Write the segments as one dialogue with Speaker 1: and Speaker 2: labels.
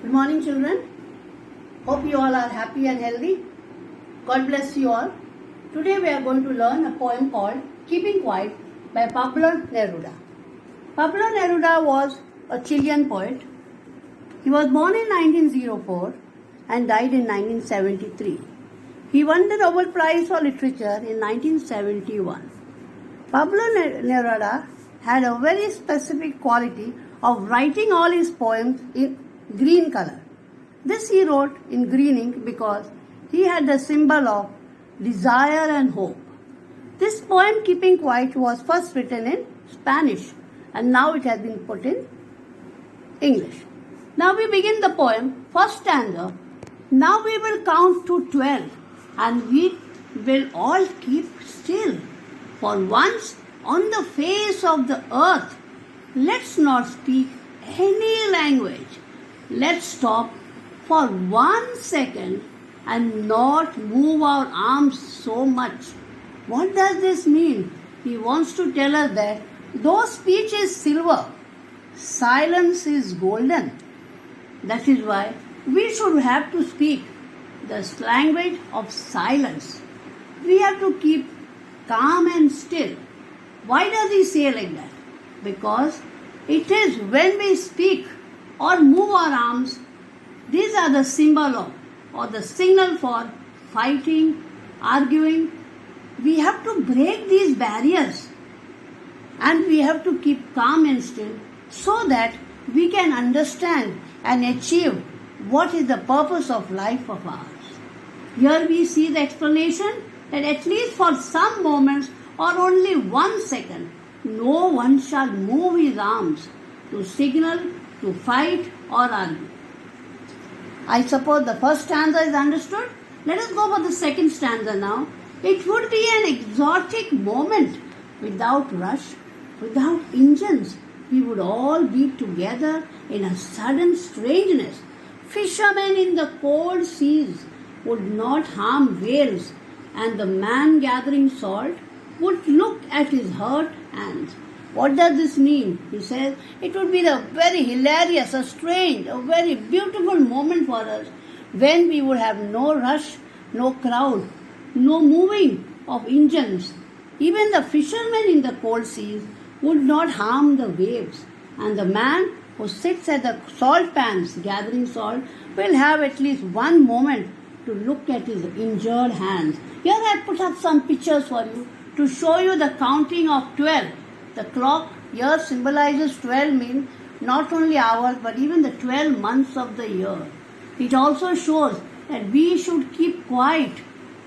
Speaker 1: Good morning, children. Hope you all are happy and healthy. God bless you all. Today we are going to learn a poem called Keeping Quiet by Pablo Neruda. Pablo Neruda was a Chilean poet. He was born in 1904 and died in 1973. He won the Nobel Prize for Literature in 1971. Pablo Neruda had a very specific quality of writing all his poems in green color. This he wrote in green ink because he had the symbol of desire and hope. This poem, Keeping Quiet, was first written in Spanish and now it has been put in English. Now we begin the poem, first stanza. Now we will count to 12 and we will all keep still. For once on the face of the earth, let's not speak any language. Let's stop for 1 second and not move our arms so much. What does this mean? He wants to tell us that though speech is silver, silence is golden. That is why we should have to speak the language of silence. We have to keep calm and still. Why does he say like that? Because it is when we speak or move our arms, these are the symbol of or the signal for fighting, arguing. We have to break these barriers and we have to keep calm and still so that we can understand and achieve what is the purpose of life of ours. Here we see the explanation that at least for some moments or only 1 second, no one shall move his arms to signal, to fight or argue. I suppose the first stanza is understood. Let us go for the second stanza now. It would be an exotic moment without rush, without engines. We would all be together in a sudden strangeness. Fishermen in the cold seas would not harm whales, and the man gathering salt would look at his hurt hands. What does this mean? He says it would be a very hilarious, a strange, a very beautiful moment for us when we would have no rush, no crowd, no moving of engines. Even the fishermen in the cold seas would not harm the waves, and the man who sits at the salt pans gathering salt will have at least one moment to look at his injured hands. Here I put up some pictures for you to show you the counting of 12. The clock here symbolizes 12 means not only hours but even the 12 months of the year. It also shows that we should keep quiet.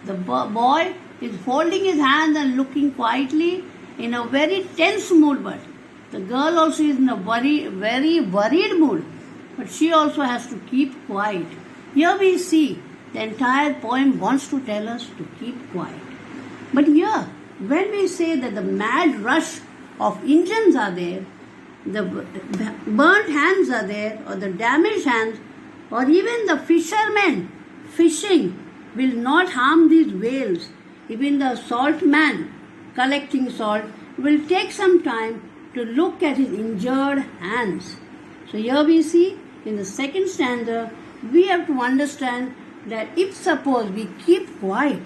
Speaker 1: The boy is folding his hands and looking quietly in a very tense mood, but the girl also is in a very worried mood, but she also has to keep quiet. Here we see the entire poem wants to tell us to keep quiet. But here, when we say that the mad rush of engines are there, the burnt hands are there, or the damaged hands, or even the fishermen fishing will not harm these whales. Even the salt man collecting salt will take some time to look at his injured hands. So here we see in the second stanza, we have to understand that if suppose we keep quiet,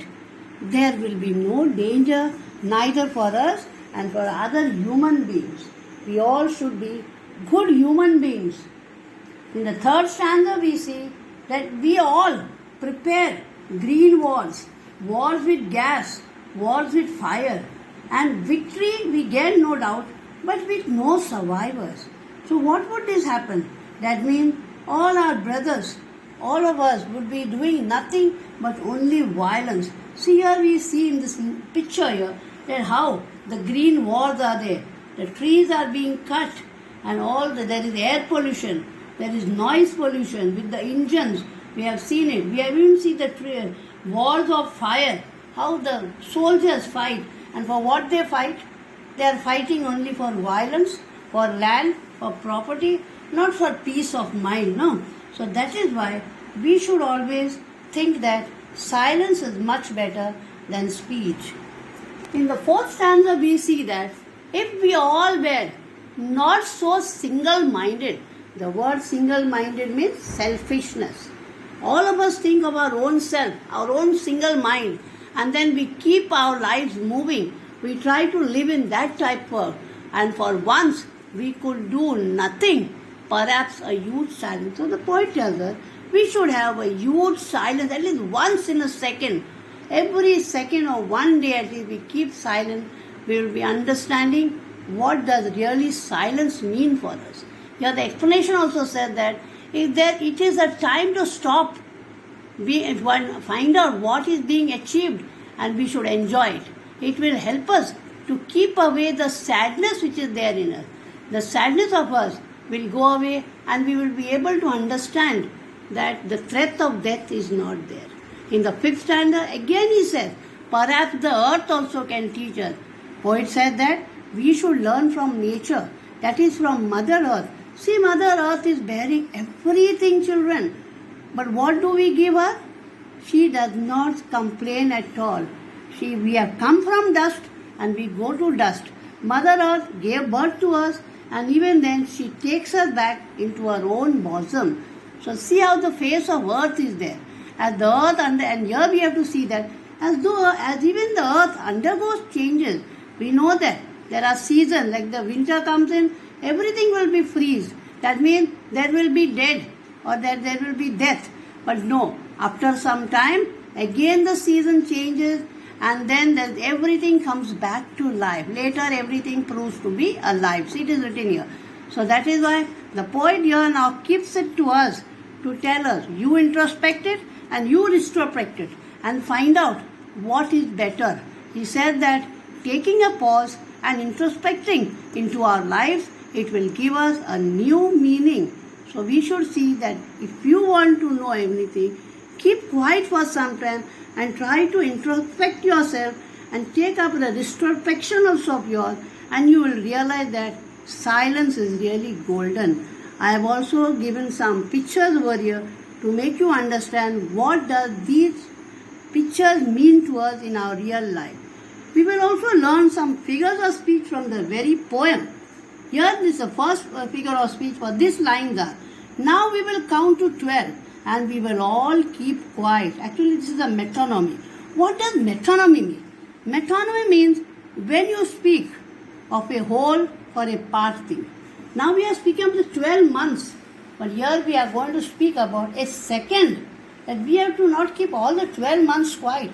Speaker 1: there will be no danger neither for us and for other human beings. We all should be good human beings. In the third stanza we see that we all prepare green wars, wars with gas, wars with fire, and victory we get no doubt, but with no survivors. So what would this happen? That means all our brothers, all of us would be doing nothing but only violence. See here we see in this picture here that how the green walls are there. The trees are being cut and there is air pollution, there is noise pollution with the engines. We have seen it. We have even seen the walls of fire, how the soldiers fight. And for what they fight? They are fighting only for violence, for land, for property, not for peace of mind, no. So that is why we should always think that silence is much better than speech. In the fourth stanza we see that if we all were not so single-minded, The word single-minded means selfishness. All of us think of our own self, our own single mind, and then we keep our lives moving. We try to live in that type of world, and for once we could do nothing, perhaps a huge silence. So the poet tells us we should have a huge silence at least once in a second. Every second or one day at least we keep silent, we will be understanding what does really silence mean for us. Here the explanation also said that it is a time to stop, find out what is being achieved, and we should enjoy it. It will help us to keep away the sadness which is there in us. The sadness of us will go away, and we will be able to understand that the threat of death is not there. In the 5th stanza, again he says, perhaps the earth also can teach us. Poet said that we should learn from nature, that is from Mother Earth. See, Mother Earth is bearing everything, children. But what do we give her? She does not complain at all. We have come from dust and we go to dust. Mother Earth gave birth to us, and even then she takes us back into her own bosom. So see how the face of earth is there. As the earth, and here we have to see that as even the earth undergoes changes, we know that there are seasons, like the winter comes in, everything will be freeze. That means there will be dead, or that there will be death. But no, after some time, again the season changes, and then everything comes back to life. Later everything proves to be alive. See, it is written here. So that is why the poet here now keeps it to us to tell us, you introspect it and you retrospect it and find out what is better. He said that taking a pause and introspecting into our lives, it will give us a new meaning. So we should see that if you want to know anything, keep quiet for some time and try to introspect yourself and take up the retrospection also of yours, and you will realize that silence is really golden. I have also given some pictures over here to make you understand what does these pictures mean to us in our real life. We will also learn some figures of speech from the very poem. Here is the first figure of speech for these lines are, now we will count to 12 and we will all keep quiet. Actually, this is a metonymy. What does metonymy mean? Metonymy means when you speak of a whole for a part thing. Now we are speaking of the 12 months, but here we are going to speak about a second. That we have to not keep all the 12 months quiet.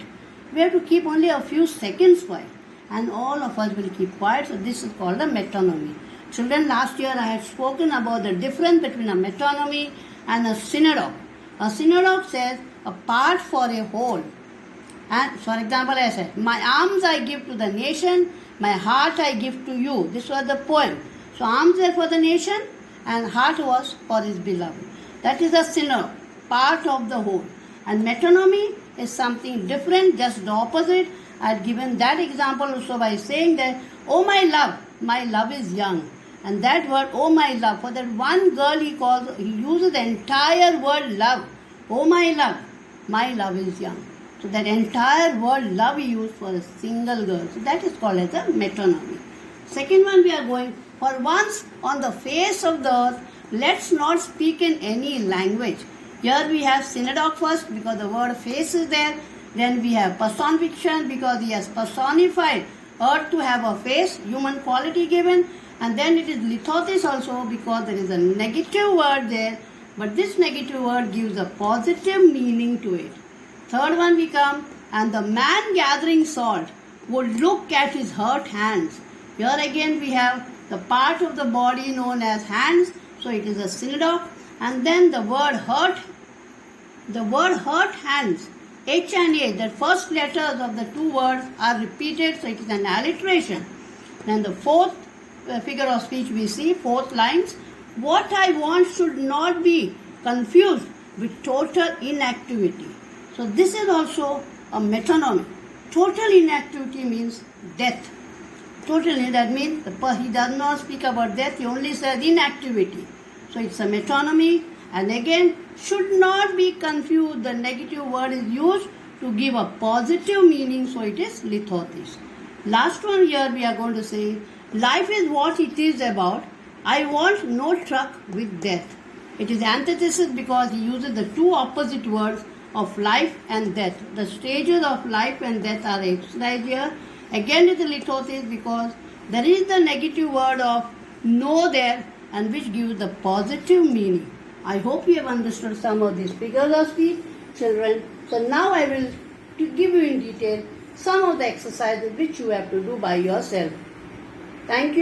Speaker 1: We have to keep only a few seconds quiet, and all of us will keep quiet. So this is called a metonymy. Children, last year I had spoken about the difference between a metonymy and a synecdoche. A synecdoche says a part for a whole. And for example, I said, my arms I give to the nation, my heart I give to you. This was the poem. So arms were for the nation and heart was for his beloved. That is a synecdoche, part of the whole. And metonymy is something different, just the opposite. I had given that example also by saying that, oh my love is young. And that word, oh my love, for that one girl he uses the entire word love. Oh my love is young. So that entire word love he used for a single girl. So that is called as a metonymy. Second one we are going, for once on the face of the earth, let's not speak in any language. Here we have synecdoche first because the word face is there. Then we have personification because he has personified earth to have a face, human quality given. And then it is lithotis also because there is a negative word there. But this negative word gives a positive meaning to it. Third one we come, and the man gathering salt would look at his hurt hands. Here again we have the part of the body known as hands. So it is a synecdoche. And then the word hurt hands, H and H, the first letters of the two words are repeated, so it is an alliteration. Then the fourth figure of speech we see, fourth lines, what I want should not be confused with total inactivity. So this is also a metonymy. Total inactivity means death. Totally, that means he does not speak about death, he only says inactivity. So it's a metonymy, and again, should not be confused. The negative word is used to give a positive meaning, so it is lithotis. Last one here we are going to say, life is what it is about, I want no truck with death. It is antithesis because he uses the two opposite words of life and death. The stages of life and death are emphasized here. Again it is lithosis because there is the negative word of no there and which gives the positive meaning. I hope you have understood some of these figures of speech, children. So now I will give you in detail some of the exercises which you have to do by yourself. Thank you.